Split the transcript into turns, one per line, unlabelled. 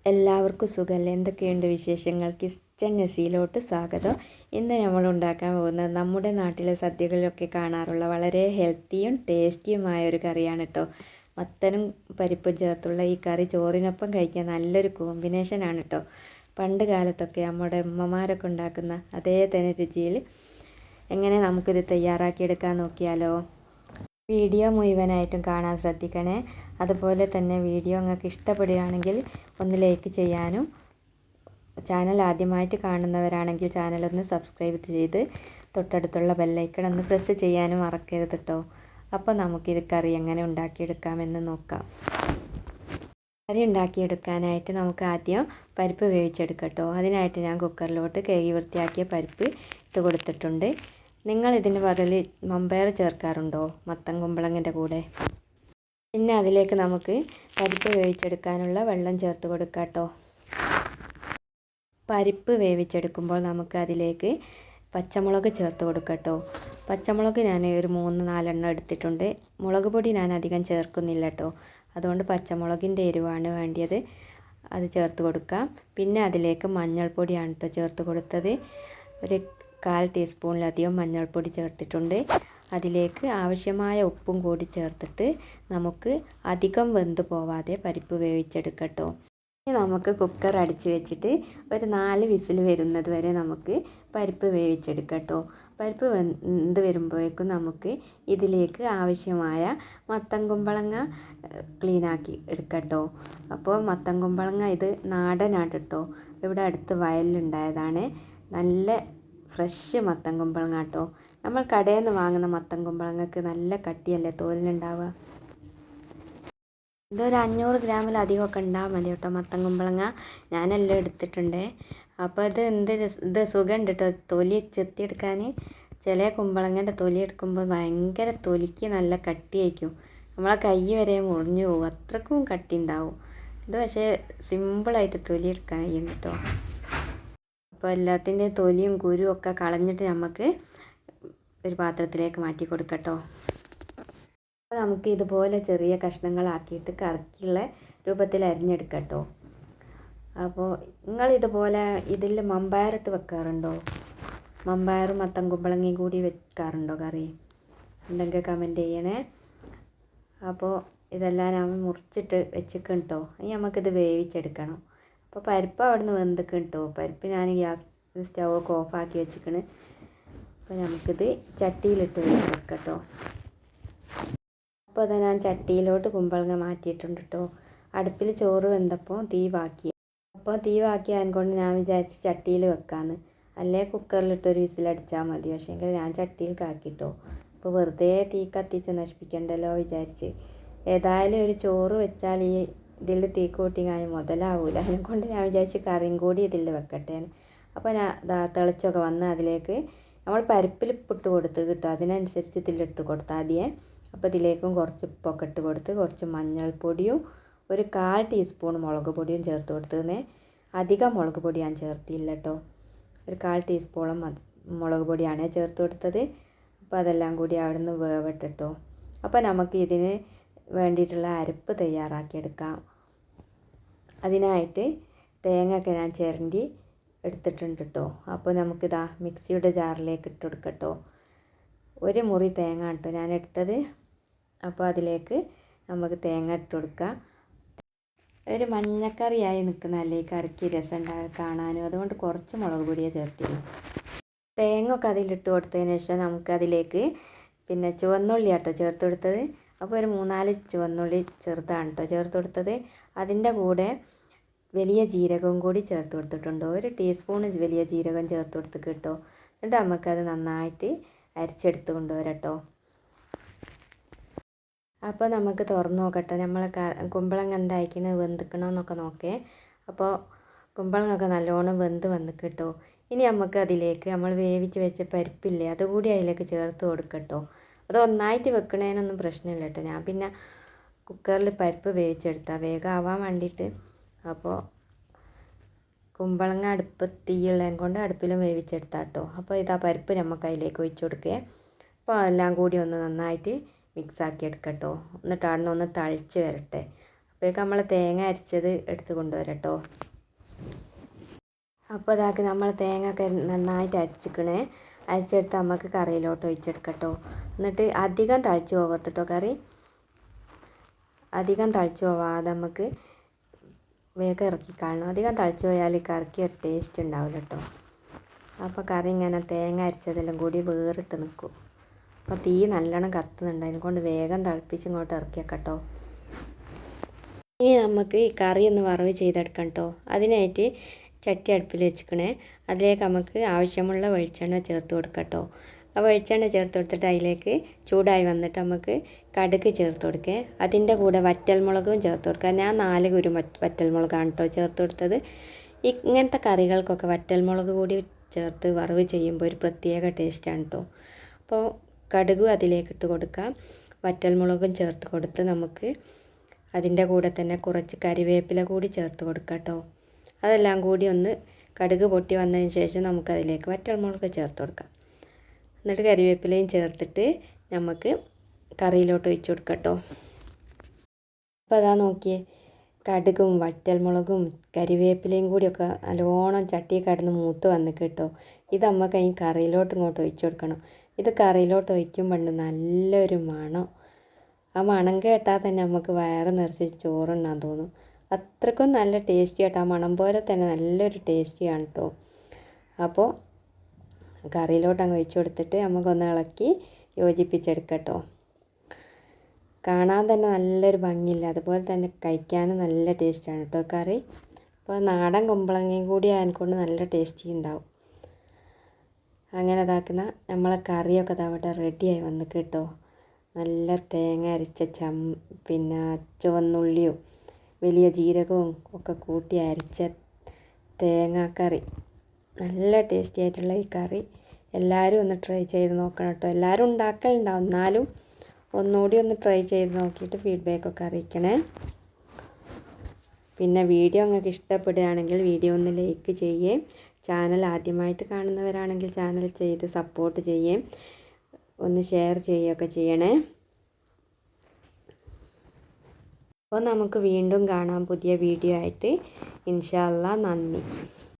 എല്ലാവർക്കും സുഖമല്ലേ? എന്തൊക്കെയുണ്ട് വിശേഷങ്ങൾ? കിച്ചൺ ന്യൂസിലോട്ട് സ്വാഗതം. ഇന്ന് നമ്മൾ ഉണ്ടാക്കാൻ പോകുന്നത് നമ്മുടെ നാട്ടിലെ സദ്യകളിലൊക്കെ കാണാറുള്ള വളരെ ഹെൽത്തിയും ടേസ്റ്റിയുമായ ഒരു കറിയാണ് കേട്ടോ. മത്തനും പരിപ്പും ചേർത്തുള്ള ഈ കറി ചോറിനൊപ്പം കഴിക്കാൻ നല്ലൊരു കോമ്പിനേഷനാണ് കേട്ടോ. പണ്ട് കാലത്തൊക്കെ നമ്മുടെ ഉമ്മമാരൊക്കെ ഉണ്ടാക്കുന്ന അതേ തന്നെ രുചിയിൽ എങ്ങനെ നമുക്കിത് തയ്യാറാക്കിയെടുക്കാൻ നോക്കിയാലോ? വീഡിയോ മുഴുവനായിട്ടും കാണാൻ ശ്രദ്ധിക്കണേ. അതുപോലെ തന്നെ വീഡിയോ നിങ്ങൾക്ക് ഇഷ്ടപ്പെടുകയാണെങ്കിൽ ഒന്ന് ലൈക്ക് ചെയ്യാനും, ചാനൽ ആദ്യമായിട്ട് കാണുന്നവരാണെങ്കിൽ ചാനലൊന്ന് സബ്സ്ക്രൈബ് ചെയ്ത് തൊട്ടടുത്തുള്ള ബെല്ലൈക്കൺ ഒന്ന് പ്രസ് ചെയ്യാനും മറക്കരുത് കേട്ടോ. അപ്പോൾ നമുക്കിത് കറി എങ്ങനെ ഉണ്ടാക്കിയെടുക്കാമെന്ന് നോക്കാം. കറി ഉണ്ടാക്കിയെടുക്കാനായിട്ട് നമുക്ക് ആദ്യം പരിപ്പ് വേവിച്ചെടുക്കട്ടോ. അതിനായിട്ട് ഞാൻ കുക്കറിലോട്ട് കഴുകി വൃത്തിയാക്കിയ പരിപ്പ് ഇട്ട് കൊടുത്തിട്ടുണ്ട്. നിങ്ങൾ ഇതിന് പകല് മമ്പയർ ചേർക്കാറുണ്ടോ മത്തൻ കുമ്പളങ്ങിൻ്റെ കൂടെ? പിന്നെ അതിലേക്ക് നമുക്ക് പരിപ്പ് വേവിച്ചെടുക്കാനുള്ള വെള്ളം ചേർത്ത് കൊടുക്കാം കേട്ടോ. പരിപ്പ് വേവിച്ചെടുക്കുമ്പോൾ നമുക്ക് അതിലേക്ക് പച്ചമുളക് ചേർത്ത് കൊടുക്കാം കേട്ടോ. പച്ചമുളക് ഞാൻ ഒരു 3-4 എടുത്തിട്ടുണ്ട്. മുളക് പൊടി ഞാൻ അധികം ചേർക്കുന്നില്ല കേട്ടോ. അതുകൊണ്ട് പച്ചമുളകിൻ്റെ എരിവാണ് വേണ്ടിയത്, അത് ചേർത്ത് കൊടുക്കാം. പിന്നെ അതിലേക്ക് മഞ്ഞൾപ്പൊടിയാണ് കേട്ടോ ചേർത്ത് കൊടുത്തത്. ഒരു 1/4 ടീസ്പൂണിലധികം മഞ്ഞൾപ്പൊടി ചേർത്തിട്ടുണ്ട്. അതിലേക്ക് ആവശ്യമായ ഉപ്പും കൂടി ചേർത്തിട്ട് നമുക്ക് അധികം വെന്ത് പോവാതെ പരിപ്പ് വേവിച്ചെടുക്കട്ടോ. ഇനി നമുക്ക് കുക്കർ അടിച്ച് വെച്ചിട്ട് ഒരു 4 വിസിൽ വരുന്നത് വരെ നമുക്ക് പരിപ്പ് വേവിച്ചെടുക്കട്ടോ. പരിപ്പ് വെന്ത് വരുമ്പോഴേക്കും നമുക്ക് ഇതിലേക്ക് ആവശ്യമായ മത്തൻ കുമ്പളങ്ങ ക്ലീനാക്കി എടുക്കട്ടോ. അപ്പോൾ മത്തൻ കുമ്പളങ്ങ ഇത് നാടനാണ് കേട്ടോ. ഇവിടെ അടുത്ത് വയലിലുണ്ടായതാണ്. നല്ല ഫ്രഷ് മത്തൻ കുമ്പളങ്ങ കേട്ടോ. നമ്മൾ കടയിൽ നിന്ന് വാങ്ങുന്ന മത്തൻ കുമ്പളങ്ങക്ക് നല്ല കട്ടിയല്ലേ തോലിനുണ്ടാവുക. ഇതൊരു 500 ഗ്രാമിലധികമൊക്കെ ഉണ്ടാകാൻ മതി കേട്ടോ മത്തൻ കുമ്പളങ്ങ. ഞാനെല്ലാം എടുത്തിട്ടുണ്ട്. അപ്പോൾ ഇത് സുഖമുണ്ട് കേട്ടോ തൊലി ചെത്തിയെടുക്കാൻ. ചില കുമ്പളങ്ങൻ്റെ തൊലി എടുക്കുമ്പോൾ ഭയങ്കര തൊലിക്ക് നല്ല കട്ടിയായിരിക്കും. നമ്മളെ കൈ വരെ മുറിഞ്ഞു പോകും, അത്രക്കും കട്ടി ഉണ്ടാവും. ഇത് പക്ഷേ സിമ്പിളായിട്ട് തൊലി എടുക്കാൻ കഴിയും കേട്ടോ. അപ്പോൾ എല്ലാത്തിൻ്റെയും തൊലിയും കുരുവും ഒക്കെ കളഞ്ഞിട്ട് നമുക്ക് ഒരു പാത്രത്തിലേക്ക് മാറ്റി കൊടുക്കട്ടോ. അപ്പോൾ നമുക്ക് ഇതുപോലെ ചെറിയ കഷ്ണങ്ങളാക്കിയിട്ട് കറക്കിയുള്ള രൂപത്തിൽ അരിഞ്ഞെടുക്കട്ടോ. അപ്പോൾ നിങ്ങൾ ഇതുപോലെ ഇതിൽ മമ്പയറിട്ട് വെക്കാറുണ്ടോ? മമ്പയറും മത്തൻ കുമ്പളങ്ങയും കൂടി വെക്കാറുണ്ടോ കറി? ഉണ്ടെങ്കിൽ കമൻറ്റ് ചെയ്യണേ. അപ്പോൾ ഇതെല്ലാം ഞാൻ മുറിച്ചിട്ട് വെച്ചിക്കണം കേട്ടോ. ഇനി നമുക്കിത് വേവിച്ചെടുക്കണം. അപ്പോൾ പരിപ്പ് അവിടെ നിന്ന് വെന്തിക്കണം കേട്ടോ. പരിപ്പ് ഞാൻ ഗ്യാസ് സ്റ്റൗവൊക്കെ ഓഫാക്കി വെച്ചിക്കണ്. അപ്പോൾ നമുക്കിത് ചട്ടിയിലിട്ട് വെക്കാം കേട്ടോ. അപ്പോൾ അത് ഞാൻ ചട്ടിയിലോട്ട് കുമ്പളങ്ങ മാറ്റിയിട്ടുണ്ട് കേട്ടോ. അടുപ്പിൽ ചോറ് വെന്തപ്പോൾ തീ ബാക്കി. അപ്പോൾ തീ ബാക്കിയായത് കൊണ്ട് ഞാൻ വിചാരിച്ച് ചട്ടിയിൽ വെക്കാമെന്ന്. അല്ലേ കുക്കറിലിട്ടൊരു വിസിലടിച്ചാൽ മതി. പക്ഷേങ്കിൽ ഞാൻ ചട്ടിയിൽ കാക്കിട്ടോ. അപ്പോൾ വെറുതെ തീ കത്തിച്ച് നശിപ്പിക്കണ്ടല്ലോ വിചാരിച്ച്. ഏതായാലും ഒരു ചോറ് വെച്ചാൽ ഈ ഇതിൽ തീ കൂട്ടിങ്ങാൻ മുതലാവില്ല. അതിനെക്കൊണ്ട് ഞാൻ വിചാരിച്ച് കറിയും കൂടി ഇതിൽ വെക്കട്ടെ. അപ്പോൾ ഞാൻ തിളച്ചൊക്കെ വന്ന് അതിലേക്ക് നമ്മൾ പരിപ്പിൽ ഉപ്പിട്ട് കൊടുത്ത് കിട്ടും, അതിനനുസരിച്ച് ഇതിലിട്ട് കൊടുത്താൽ മതിയേ. അപ്പോൾ ഇതിലേക്കും കുറച്ച് ഉപ്പൊക്കെ ഇട്ട് കൊടുത്ത് കുറച്ച് മഞ്ഞൾപ്പൊടിയും ഒരു 1/4 ടീസ്പൂൺ മുളക് പൊടിയും ചേർത്ത് കൊടുത്തതിന്. അധികം മുളക് പൊടി ഞാൻ ചേർത്തില്ല കേട്ടോ. ഒരു 1/4 ടീസ്പൂണും മുളക് പൊടിയാണ് ചേർത്ത് കൊടുത്തത്. അപ്പോൾ അതെല്ലാം കൂടി അവിടെ നിന്ന് വേവട്ടോ. അപ്പോൾ നമുക്ക് ഇതിന് വേണ്ടിയിട്ടുള്ള അരപ്പ് തയ്യാറാക്കിയെടുക്കാം. അതിനായിട്ട് തേങ്ങയൊക്കെ ഞാൻ ചിരണ്ടി എടുത്തിട്ടുണ്ട് കേട്ടോ. അപ്പോൾ നമുക്കിതാ മിക്സിയുടെ ജാറിലേക്ക് ഇട്ട് കൊടുക്കട്ടോ. ഒരു മുറി തേങ്ങ കേട്ടോ ഞാൻ എടുത്തത്. അപ്പോൾ അതിലേക്ക് നമുക്ക് തേങ്ങ ഇട്ട് കൊടുക്കാം. ഒരു മഞ്ഞക്കറിയായി നിൽക്കുന്നതല്ലേ ഈ കറിക്ക് രസം ഉണ്ടാകുക കാണാനും. അതുകൊണ്ട് കുറച്ച് മുളക് പൊടിയെ ചേർത്തിരുന്നു. തേങ്ങ ഒക്കെ അതിലിട്ട് കൊടുത്തതിന് ശേഷം നമുക്കതിലേക്ക് പിന്നെ ചുവന്നുള്ളി ആട്ടോ ചേർത്ത് കൊടുത്തത്. അപ്പോൾ ഒരു 3-4 ചുവന്നുള്ളി ചെറുതാണ് കേട്ടോ ചേർത്ത് കൊടുത്തത്. അതിൻ്റെ കൂടെ വലിയ ജീരകവും കൂടി ചേർത്ത് കൊടുത്തിട്ടുണ്ട്. 1 ടീസ്പൂൺ വലിയ ജീരകം ചേർത്ത് കൊടുത്ത് കേട്ടോ. എന്നിട്ട് നമുക്കത് നന്നായിട്ട് അരിച്ചെടുത്ത് കൊണ്ടുവരാം കേട്ടോ. അപ്പോൾ നമുക്ക് തുറന്ന് നോക്കട്ടെ നമ്മൾ കുമ്പളങ്ങ എന്തായിക്കണ് വെന്തിക്കണമെന്നൊക്കെ നോക്കേ. അപ്പോൾ കുമ്പളങ്ങൊക്കെ നല്ലോണം വെന്ത് വന്ന് കേട്ടോ. ഇനി നമുക്ക് അതിലേക്ക് നമ്മൾ വേവിച്ച് വെച്ച പരിപ്പില്ലേ അതുകൂടി അതിലേക്ക് ചേർത്ത് കൊടുക്കട്ടോ. അത് ഒന്നായിട്ട് വെക്കണേനൊന്നും പ്രശ്നമില്ല കേട്ടോ. ഞാൻ പിന്നെ കുക്കറിൽ പരിപ്പ് വേവിച്ചെടുത്താൽ വേഗം ആവാൻ വേണ്ടിയിട്ട്. അപ്പോൾ കുമ്പളങ്ങ തീയുള്ളതിനെ കൊണ്ട് അടുപ്പിലും വേവിച്ചെടുത്താൽ കേട്ടോ. അപ്പോൾ ഇതാ പരിപ്പ് നമുക്ക് അതിലേക്ക് ഒഴിച്ച് കൊടുക്കുക. അപ്പോൾ എല്ലാം കൂടി ഒന്ന് നന്നായിട്ട് മിക്സാക്കി എടുക്കട്ടോ. എന്നിട്ട് അവിടെ നിന്ന് ഒന്ന് തളിച്ച് വരട്ടെ. അപ്പോഴേക്കും നമ്മൾ തേങ്ങ അരച്ചത് എടുത്ത് കൊണ്ടുവരാം കേട്ടോ. അപ്പോൾ അതാക്കി നമ്മൾ തേങ്ങ ഒക്കെ നന്നായിട്ട് അരച്ചിക്കണേ. അരച്ചെടുത്ത് നമുക്ക് കറിയിലോട്ട് ഒഴിച്ചെടുക്കട്ടോ. എന്നിട്ട് അധികം തളിച്ച് പോകത്തിട്ടോ കറി. അധികം തളിച്ച് പോവാതെ നമുക്ക് വേഗം ഇറക്കി കാണണം. അധികം തളിച്ച് പോയാൽ കറിക്ക് ഒരു ടേസ്റ്റ് ഉണ്ടാവില്ല കേട്ടോ. അപ്പോൾ കറി ഇങ്ങനെ തേങ്ങ അരച്ചതെല്ലാം കൂടി വേറിട്ട് നിൽക്കും. അപ്പോൾ തീ നല്ലോണം കത്തുന്നുണ്ട്, അതിനെക്കൊണ്ട് വേഗം തിളപ്പിച്ച് ഇങ്ങോട്ട് ഇറക്കിയേക്കാം കേട്ടോ. ഇനി നമുക്ക് ഈ കറി ഒന്ന് വറവ് ചെയ്തെടുക്കാം കേട്ടോ. അതിനായിട്ട് ചട്ടി അടുപ്പിൽ വെച്ചിക്കണേ. അതിലേക്ക് നമുക്ക് ആവശ്യമുള്ള വെളിച്ചെണ്ണ ചേർത്ത് കൊടുക്കാം കേട്ടോ. ആ വെളിച്ചെണ്ണ ചേർത്ത് കൊടുത്തിട്ട് അതിലേക്ക് ചൂടായി വന്നിട്ട് നമുക്ക് കടുക് ചേർത്ത് കൊടുക്കുക. അതിൻ്റെ കൂടെ വറ്റൽമുളകും ചേർത്ത് കൊടുക്കുക. ഞാൻ 4 കുരു വറ്റൽമുളകാണ് കേട്ടോ ചേർത്ത് കൊടുത്തത്. ഇങ്ങനത്തെ കറികൾക്കൊക്കെ വറ്റൽമുളക് കൂടി ചേർത്ത് വറവ് ചെയ്യുമ്പോൾ ഒരു പ്രത്യേക ടേസ്റ്റാണ് കേട്ടോ. അപ്പോൾ കടുകും അതിലേക്ക് ഇട്ട് കൊടുക്കാം. വറ്റൽമുളകും ചേർത്ത് കൊടുത്ത് നമുക്ക് അതിൻ്റെ കൂടെ തന്നെ കുറച്ച് കരിവേപ്പില കൂടി ചേർത്ത് കൊടുക്കാം കേട്ടോ. അതെല്ലാം കൂടി ഒന്ന് കടുക് പൊട്ടി വന്നതിന് ശേഷം നമുക്കതിലേക്ക് വറ്റൽമുളക് ചേർത്ത് കൊടുക്കാം. എന്നിട്ട് കരിവേപ്പിലയും ചേർത്തിട്ട് നമുക്ക് കറിയിലോട്ട് ഒഴിച്ച് കൊടുക്കാം കേട്ടോ. അപ്പോൾ അതാ നോക്കിയേ, കടുകും വറ്റൽമുളകും കരിവേപ്പിലയും കൂടിയൊക്കെ നല്ലോണം ചട്ടി കിടന്ന് മൂത്ത് വന്ന് കേട്ടോ. ഇത് നമുക്ക് ഈ കറിയിലോട്ട് ഇങ്ങോട്ട് ഒഴിച്ച് കൊടുക്കണം. ഇത് കറിയിലോട്ട് ഒഴിക്കുമ്പോൾ നല്ലൊരു മണം. ആ മണം കേട്ടാൽ തന്നെ നമുക്ക് വയറ് നിറച്ച് ചോറുണ്ണാൻ തോന്നും. അത്രയ്ക്കും നല്ല ടേസ്റ്റി ആയിട്ട്, ആ മണം പോലെ തന്നെ നല്ലൊരു ടേസ്റ്റിയാണ് കേട്ടോ. അപ്പോൾ കറിയിലോട്ട് അങ്ങ് ഒഴിച്ച് കൊടുത്തിട്ട് നമുക്കൊന്ന് ഇളക്കി യോജിപ്പിച്ചെടുക്കാം കേട്ടോ. കാണാൻ തന്നെ നല്ലൊരു ഭംഗിയില്ല, അതുപോലെ തന്നെ കഴിക്കാനും നല്ല ടേസ്റ്റാണ് കേട്ടോ കറി. അപ്പോൾ നാടൻ കുമ്പളങ്ങയും കൂടി ആയതുകൊണ്ട് നല്ല ടേസ്റ്റി ഉണ്ടാവും. അങ്ങനെ ഇതാക്കുന്ന നമ്മളെ കറിയൊക്കെ അവിടെ റെഡിയായി വന്ന് കേട്ടോ. നല്ല തേങ്ങ അരച്ച പിന്നെ ചുവന്നുള്ളിയും വലിയ ജീരകവും ഒക്കെ കൂട്ടി അരച്ച തേങ്ങാക്കറി. നല്ല ടേസ്റ്റി ആയിട്ടുള്ള ഈ കറി എല്ലാവരും ഒന്ന് ട്രൈ ചെയ്ത് നോക്കണം കേട്ടോ. എല്ലാവരും ഉണ്ടാക്കലുണ്ടാവും, എന്നാലും ഒന്നുകൂടി ഒന്ന് ട്രൈ ചെയ്ത് നോക്കിയിട്ട് ഫീഡ്ബാക്കൊക്കെ അറിയിക്കണേ. പിന്നെ വീഡിയോ നിങ്ങൾക്ക് ഇഷ്ടപ്പെടുകയാണെങ്കിൽ വീഡിയോ ഒന്ന് ലൈക്ക് ചെയ്യുകയും ചാനൽ ആദ്യമായിട്ട് കാണുന്നവരാണെങ്കിൽ ചാനൽ ചെയ്ത് സപ്പോർട്ട് ചെയ്യുകയും ഒന്ന് ഷെയർ ചെയ്യുകയൊക്കെ ചെയ്യണേ. അപ്പോൾ നമുക്ക് വീണ്ടും കാണാം പുതിയ വീഡിയോ ആയിട്ട്. ഇൻഷാ അല്ലാ. നന്ദി.